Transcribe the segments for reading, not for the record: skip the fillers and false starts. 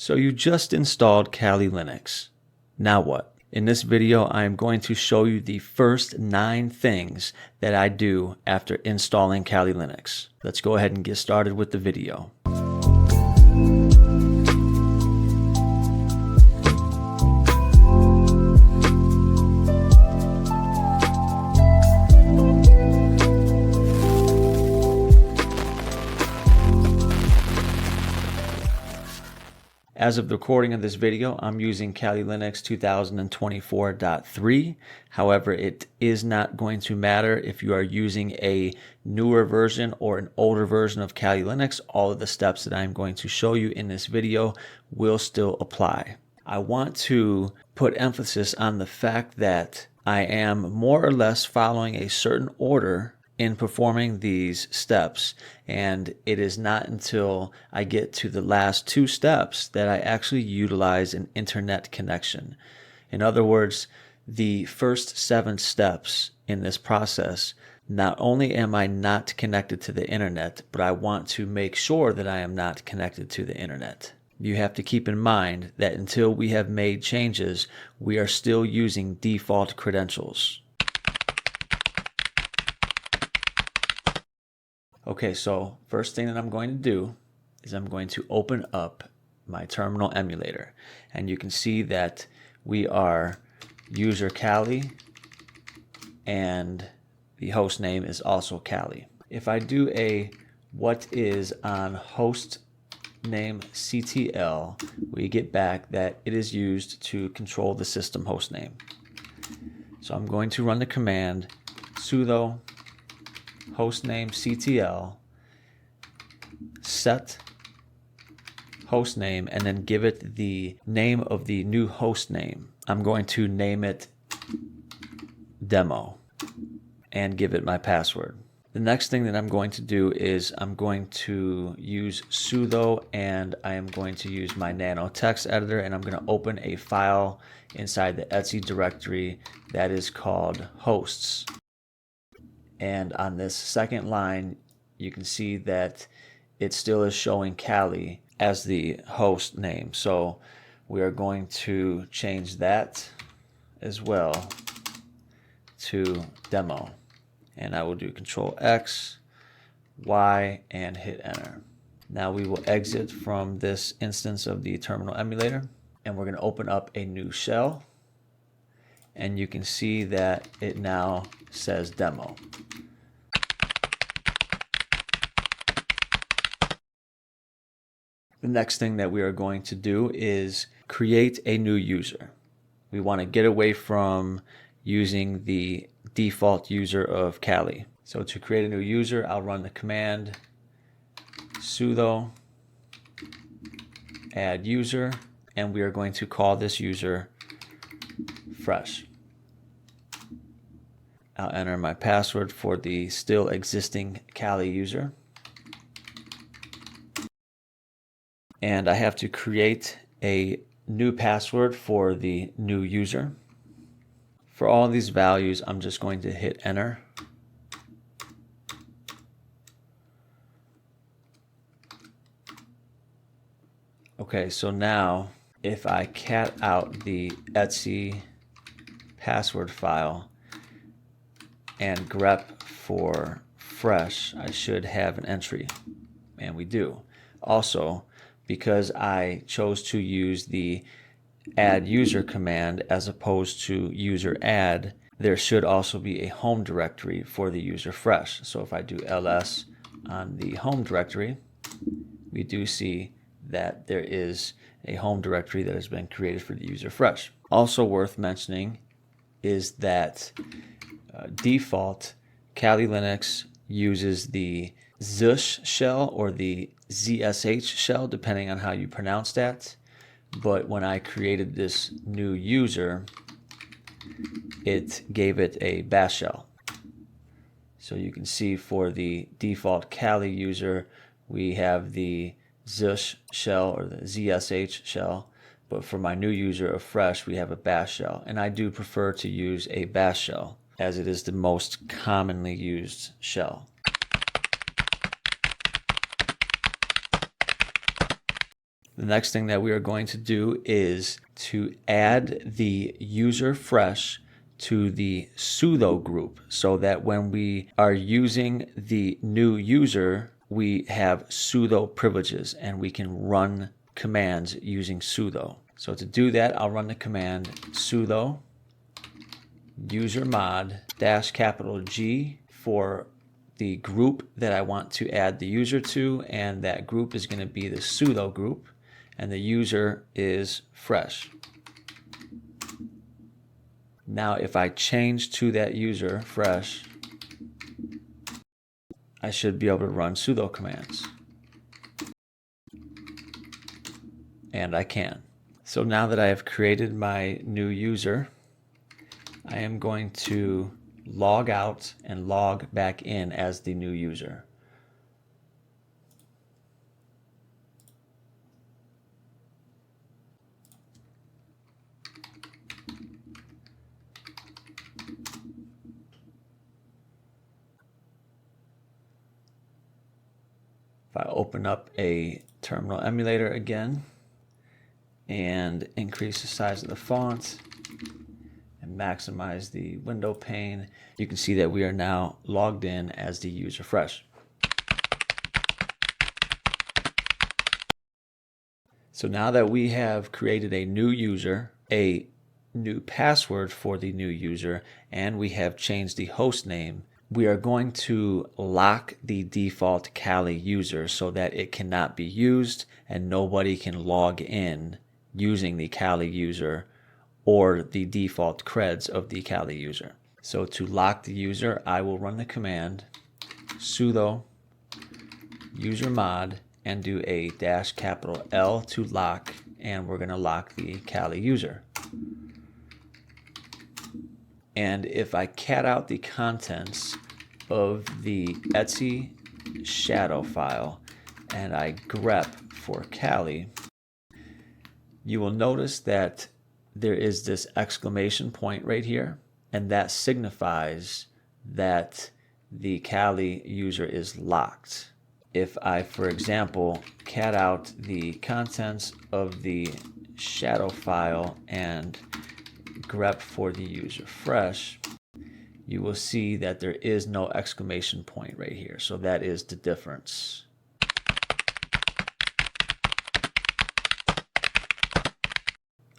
So you just installed Kali Linux. Now what? In this video, I am going to show you the first 9 things that I do after installing Kali Linux. Let's go ahead and get started with the video. As of the recording of this video, I'm using Kali Linux 2024.3. However, it is not going to matter if you are using a newer version or an older version of Kali Linux. All of the steps that I'm going to show you in this video will still apply. I want to put emphasis on the fact that I am more or less following a certain order in performing these steps, and it is not until I get to the last 2 steps that I actually utilize an internet connection. In other words, the first 7 steps in this process, not only am I not connected to the internet, but I want to make sure that I am not connected to the internet. You have to keep in mind that until we have made changes, we are still using default credentials. Okay, so first thing that I'm going to do is I'm going to open up my terminal emulator, and you can see that we are user Kali and the host name is also Kali. If I do a what is on hostnamectl, we get back that it is used to control the system hostname. So I'm going to run the command sudo hostnamectl set hostname and then give it the name of the new host name. I'm going to name it demo and give it my password. The next thing that I'm going to do is I'm going to use sudo, and I am going to use my nano text editor, and I'm going to open a file inside the ecdsa directory that is called hosts. And on this second line, you can see that it still is showing Kali as the host name. So we are going to change that as well to demo. And I will do Control X, Y, and hit enter. Now we will exit from this instance of the terminal emulator, and we're going to open up a new shell. And you can see that it now says demo. The next thing that we are going to do is create a new user. We want to get away from using the default user of Kali. So to create a new user, I'll run the command sudo adduser, and we are going to call this user fresh. I'll enter my password for the still existing Kali user. And I have to create a new password for the new user. For all these values, I'm just going to hit enter. Okay, so now if I cat out the ecdsa password file and grep for fresh, I should have an entry, and we do. Also, because I chose to use the adduser command as opposed to user add, there should also be a home directory for the user fresh. So if I do ls on the home directory, we do see that there is a home directory that has been created for the user fresh. Also worth mentioning is that default Kali Linux uses the ssh shell or the ssh shell, depending on how you pronounce that. But when I created this new user, it gave it a bash shell. So you can see for the default Kali user, we have the ssh shell or the ssh shell. But for my new user of fresh, we have a bash shell. And I do prefer to use a bash shell, as it is the most commonly used shell. The next thing that we are going to do is to add the user fresh to the sudo group so that when we are using the new user, we have sudo privileges and we can run commands using sudo. So to do that, I'll run the command sudo usermod -G for the group that I want to add the user to, and that group is going to be the sudo group, and the user is fresh. Now if I change to that user fresh, I should be able to run sudo commands. And I can. So now that I have created my new user, I am going to log out and log back in as the new user. If I open up a terminal emulator again and increase the size of the font and maximize the window pane, you can see that we are now logged in as the user fresh. So now that we have created a new user, a new password for the new user, and we have changed the host name, we are going to lock the default Kali user so that it cannot be used and nobody can log in using the Kali user or the default creds of the Kali user. So to lock the user, I will run the command sudo usermod and do a -L to lock, and we're going to lock the Kali user. And if I cat out the contents of the etsy shadow file and I grep for Kali, you will notice that there is this exclamation point right here, and that signifies that the Kali user is locked. If I, for example, cat out the contents of the shadow file and grep for the user fresh, you will see that there is no exclamation point right here. So that is the difference.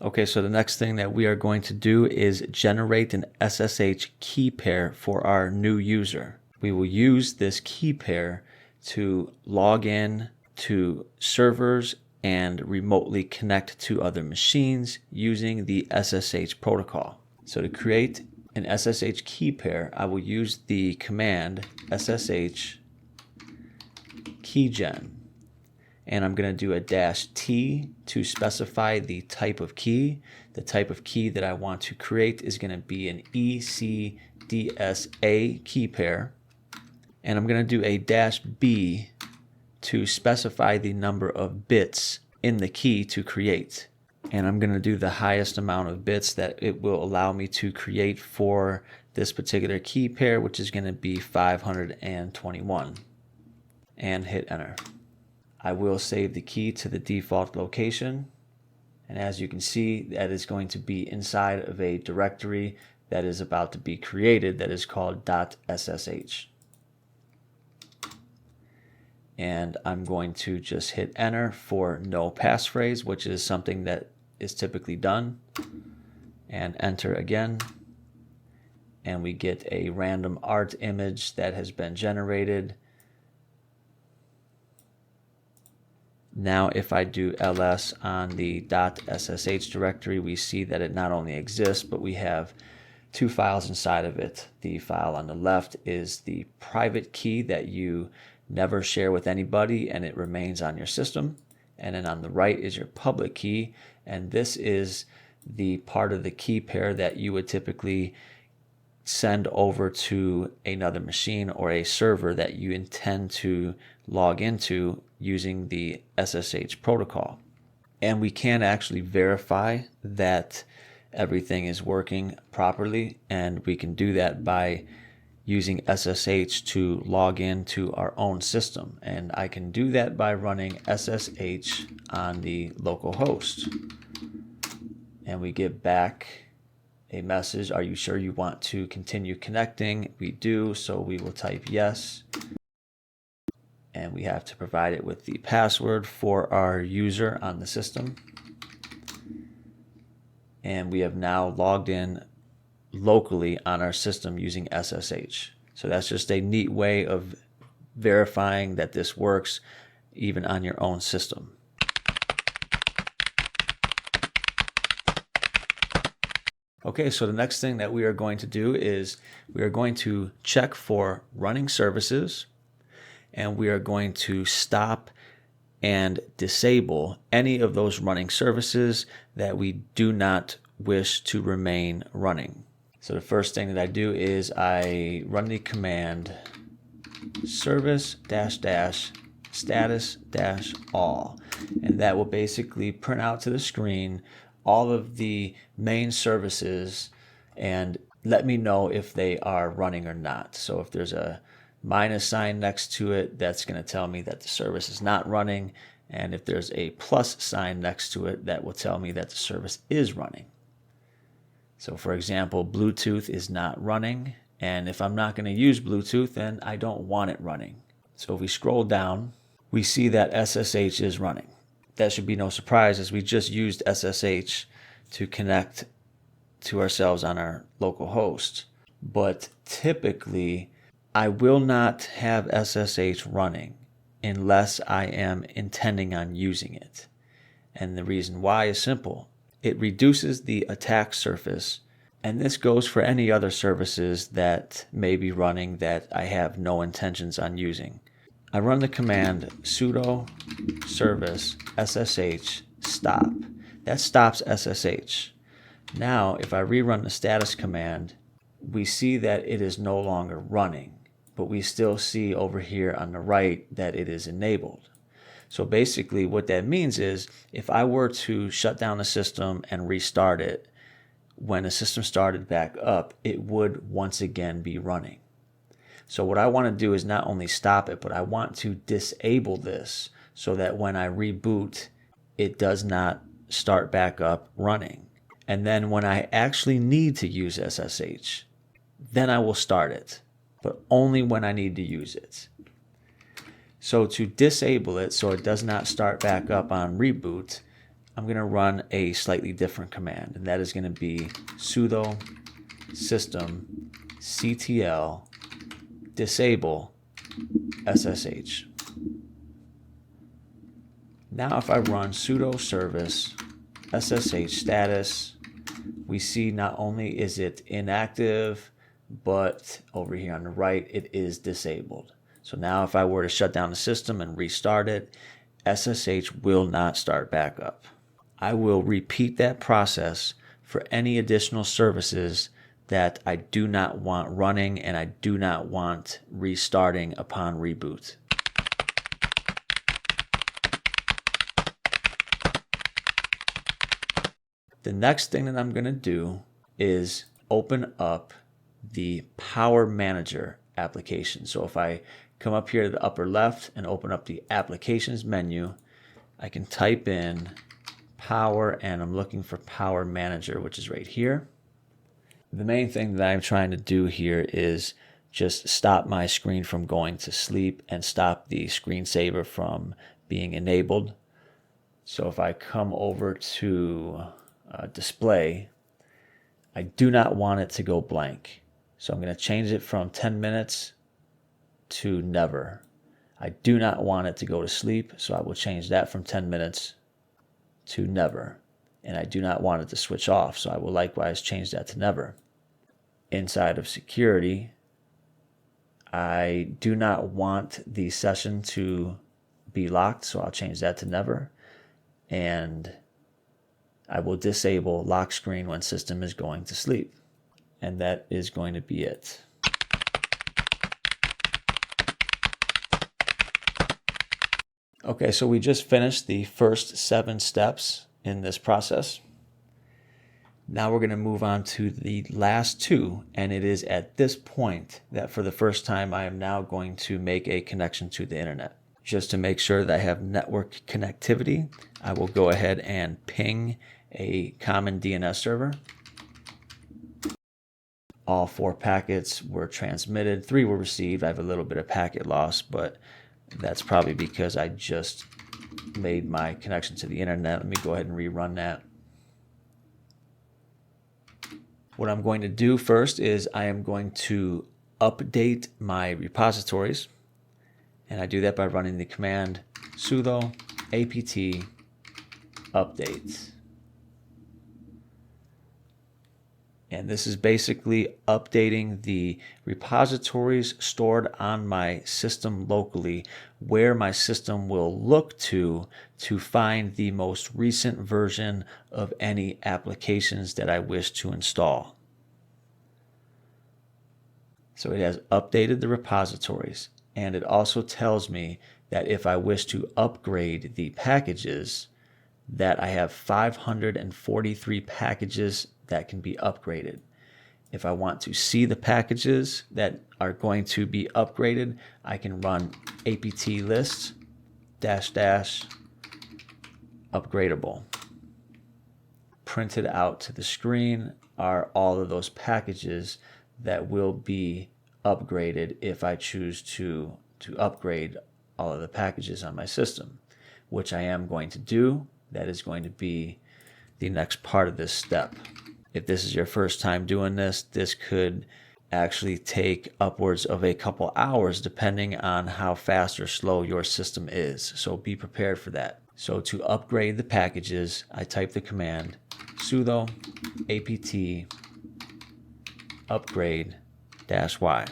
Okay, so the next thing that we are going to do is generate an SSH key pair for our new user. We will use this key pair to log in to servers and remotely connect to other machines using the SSH protocol. So to create an SSH key pair, I will use the command ssh-keygen. And I'm going to do a -T to specify the type of key. The type of key that I want to create is going to be an ecdsa key pair. And I'm going to do a -B to specify the number of bits in the key to create. And I'm going to do the highest amount of bits that it will allow me to create for this particular key pair, which is going to be 521. And hit enter. I will save the key to the default location, and as you can see, that is going to be inside of a directory that is about to be created that is called .ssh. And I'm going to just hit enter for no passphrase, which is something that is typically done, and enter again, and we get a random art image that has been generated. Now if I do ls on the .ssh directory, we see that it not only exists, but we have two files inside of it. The file on the left is the private key that you never share with anybody and it remains on your system. And then on the right is your public key, and this is the part of the key pair that you would typically send over to another machine or a server that you intend to log into using the SSH protocol. And we can actually verify that everything is working properly, and we can do that by using SSH to log into our own system. And I can do that by running SSH on the local host. And we get back a message, are you sure you want to continue connecting? We do, so we will type yes. And we have to provide it with the password for our user on the system. And we have now logged in locally on our system using SSH. So that's just a neat way of verifying that this works even on your own system. Okay, so the next thing that we are going to do is we are going to check for running services, and we are going to stop and disable any of those running services that we do not wish to remain running. So the first thing that I do is I run the command service status all, and that will basically print out to the screen all of the main services and let me know if they are running or not. So if there's a minus sign next to it, that's going to tell me that the service is not running. And if there's a plus sign next to it, that will tell me that the service is running. So for example, Bluetooth is not running. And if I'm not going to use Bluetooth, then I don't want it running. So if we scroll down, we see that SSH is running. That should be no surprise, as we just used SSH to connect to ourselves on our local host. But typically, I will not have SSH running unless I am intending on using it. And the reason why is simple. It reduces the attack surface, and this goes for any other services that may be running that I have no intentions on using. I run the command sudo service ssh stop. That stops SSH. Now, if I rerun the status command, we see that it is no longer running, but we still see over here on the right that it is enabled. So basically what that means is if I were to shut down the system and restart it, when the system started back up, it would once again be running. So what I want to do is not only stop it, but I want to disable this so that when I reboot, it does not start back up running. And then when I actually need to use SSH, then I will start it, but only when I need to use it. So to disable it so it does not start back up on reboot, I'm going to run a slightly different command, and that is going to be sudo systemctl disable SSH. Now if I run sudo service SSH status, we see not only is it inactive, but over here on the right, it is disabled. So now if I were to shut down the system and restart it, SSH will not start back up. I will repeat that process for any additional services that I do not want running and I do not want restarting upon reboot. The next thing that I'm going to do is open up the Power Manager application. So if I come up here to the upper left and open up the Applications menu, I can type in Power, and I'm looking for Power Manager, which is right here. The main thing that I'm trying to do here is just stop my screen from going to sleep and stop the screensaver from being enabled. So if I come over to display, I do not want it to go blank. So I'm going to change it from 10 minutes to never. I do not want it to go to sleep, so I will change that from 10 minutes to never. And I do not want it to switch off, so I will likewise change that to never. Inside of security, I do not want the session to be locked, so I'll change that to never. And I will disable lock screen when system is going to sleep. And that is going to be it. Okay, so we just finished the first 7 steps in this process. Now we're going to move on to the last two, and it is at this point that for the first time I am now going to make a connection to the internet. Just to make sure that I have network connectivity, I will go ahead and ping a common DNS server. All 4 packets were transmitted, 3 were received. I have a little bit of packet loss, but that's probably because I just made my connection to the internet. Let me go ahead and rerun that. What I'm going to do first is I am going to update my repositories, and I do that by running the command sudo apt update. And this is basically updating the repositories stored on my system locally, where my system will look to find the most recent version of any applications that I wish to install. So it has updated the repositories, and it also tells me that if I wish to upgrade the packages, that I have 543 packages that can be upgraded. If I want to see the packages that are going to be upgraded, I can run apt list -- upgradable. Printed out to the screen are all of those packages that will be upgraded if I choose to upgrade all of the packages on my system, which I am going to do. That is going to be the next part of this step. If this is your first time doing this, this could actually take upwards of a couple hours depending on how fast or slow your system is. So be prepared for that. So to upgrade the packages, I type the command sudo apt upgrade -y.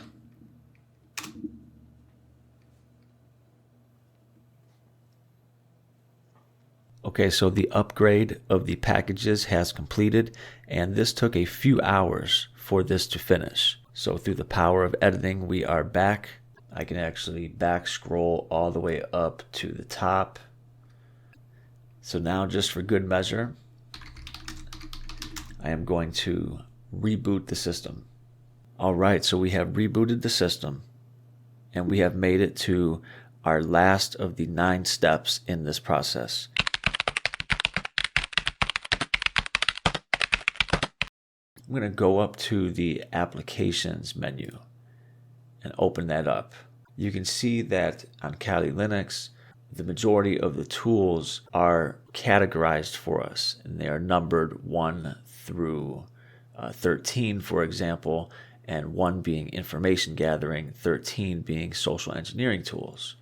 Okay, so the upgrade of the packages has completed, and this took a few hours for this to finish. So through the power of editing, we are back. I can actually back scroll all the way up to the top. So now, just for good measure, I am going to reboot the system. All right, so we have rebooted the system, and we have made it to our last of the 9 steps in this process. I'm going to go up to the Applications menu and open that up. You can see that on Kali Linux, the majority of the tools are categorized for us, and they are numbered 1 through 13, for example, and 1 being information gathering, 13 being social engineering tools.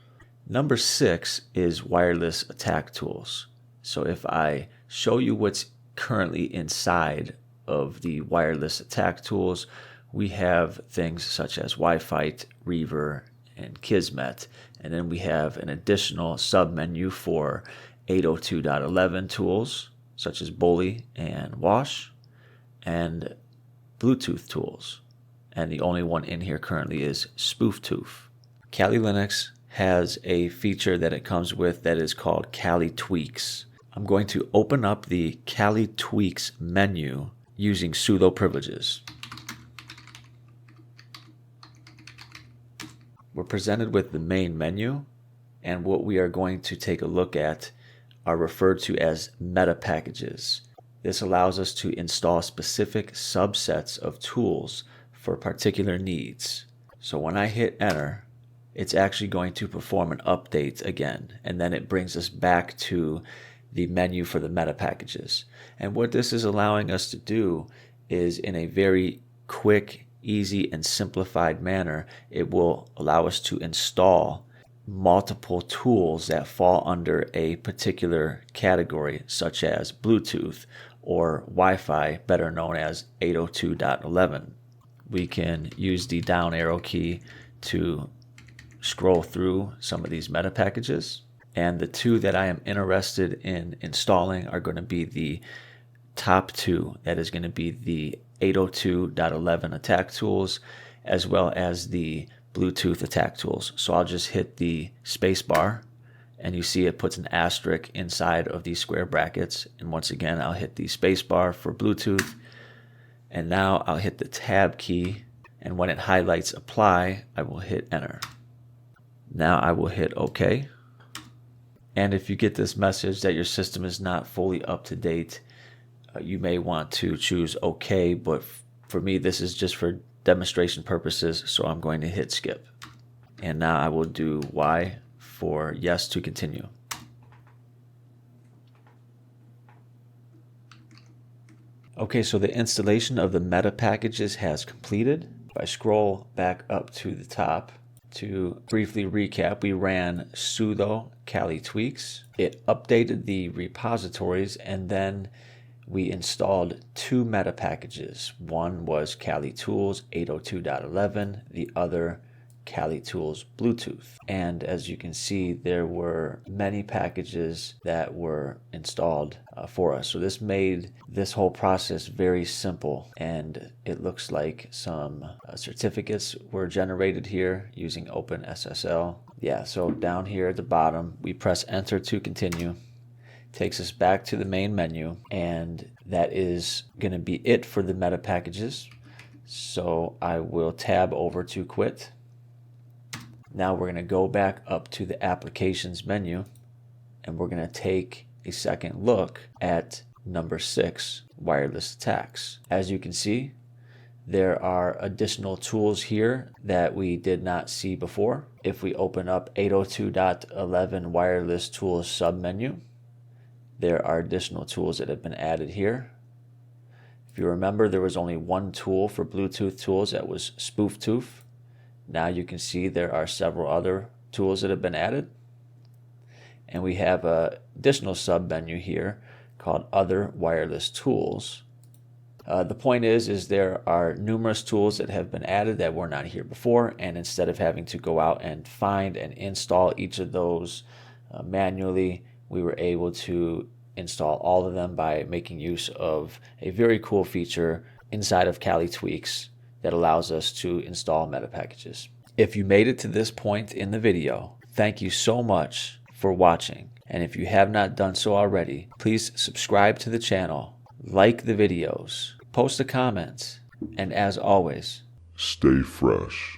Number 6 is wireless attack tools. So if I show you what's currently inside of the wireless attack tools, we have things such as Wi-Fi, Reaver, and Kismet, and then we have an additional submenu for 802.11 tools such as Bully and Wash, and Bluetooth tools, and the only one in here currently is SpoofTooth. Kali Linux has a feature that it comes with that is called Kali Tweaks. I'm going to open up the Kali Tweaks menu using sudo privileges. We're presented with the main menu, and what we are going to take a look at are referred to as Metapackages. This allows us to install specific subsets of tools for particular needs. So when I hit enter, it's actually going to perform an update again, and then it brings us back to the menu for the Metapackages. And what this is allowing us to do is, in a very quick, easy, and simplified manner, it will allow us to install multiple tools that fall under a particular category, such as Bluetooth or Wi-Fi, better known as 802.11. We can use the down arrow key to scroll through some of these Metapackages. And the 2 that I am interested in installing are going to be the top 2. That is going to be the 802.11 attack tools, as well as the Bluetooth attack tools. So I'll just hit the space bar, and you see it puts an asterisk inside of these square brackets. And once again, I'll hit the space bar for Bluetooth, And now I'll hit the tab key, and when it highlights apply, I will hit enter. Now I will hit OK. And if you get this message that your system is not fully up to date, you may want to choose OK, but for me this is just for demonstration purposes, so I'm going to hit skip. And now I will do Y for yes to continue. Okay, so the installation of the Metapackages has completed. If I scroll back up to the top, to briefly recap, we ran sudo cali tweaks. It updated the repositories, and then we installed two Metapackages. One was Kali Tools 802.11, the other Kali Tools Bluetooth. And as you can see, there were many packages that were installed for us. So this made this whole process very simple, and it looks like some certificates were generated here using OpenSSL. Yeah, so down here at the bottom, we press enter to continue. Takes us back to the main menu, and that is going to be it for the Metapackages. So I will tab over to quit. Now we're going to go back up to the applications menu, and we're going to take a second look at number 6, wireless attacks. As you can see, there are additional tools here that we did not see before. If we open up 802.11 wireless tools submenu, there are additional tools that have been added here. If you remember, there was only one tool for Bluetooth tools, that was SpoofTooth. Now you can see there are several other tools that have been added. And we have an additional sub-menu here called Other Wireless Tools. The point is there are numerous tools that have been added that were not here before, and instead of having to go out and find and install each of those manually, we were able to install all of them by making use of a very cool feature inside of Kali Tweaks that allows us to install Metapackages. If you made it to this point in the video, thank you so much for watching. And if you have not done so already, please subscribe to the channel, like the videos, post a comment, and as always, stay fresh.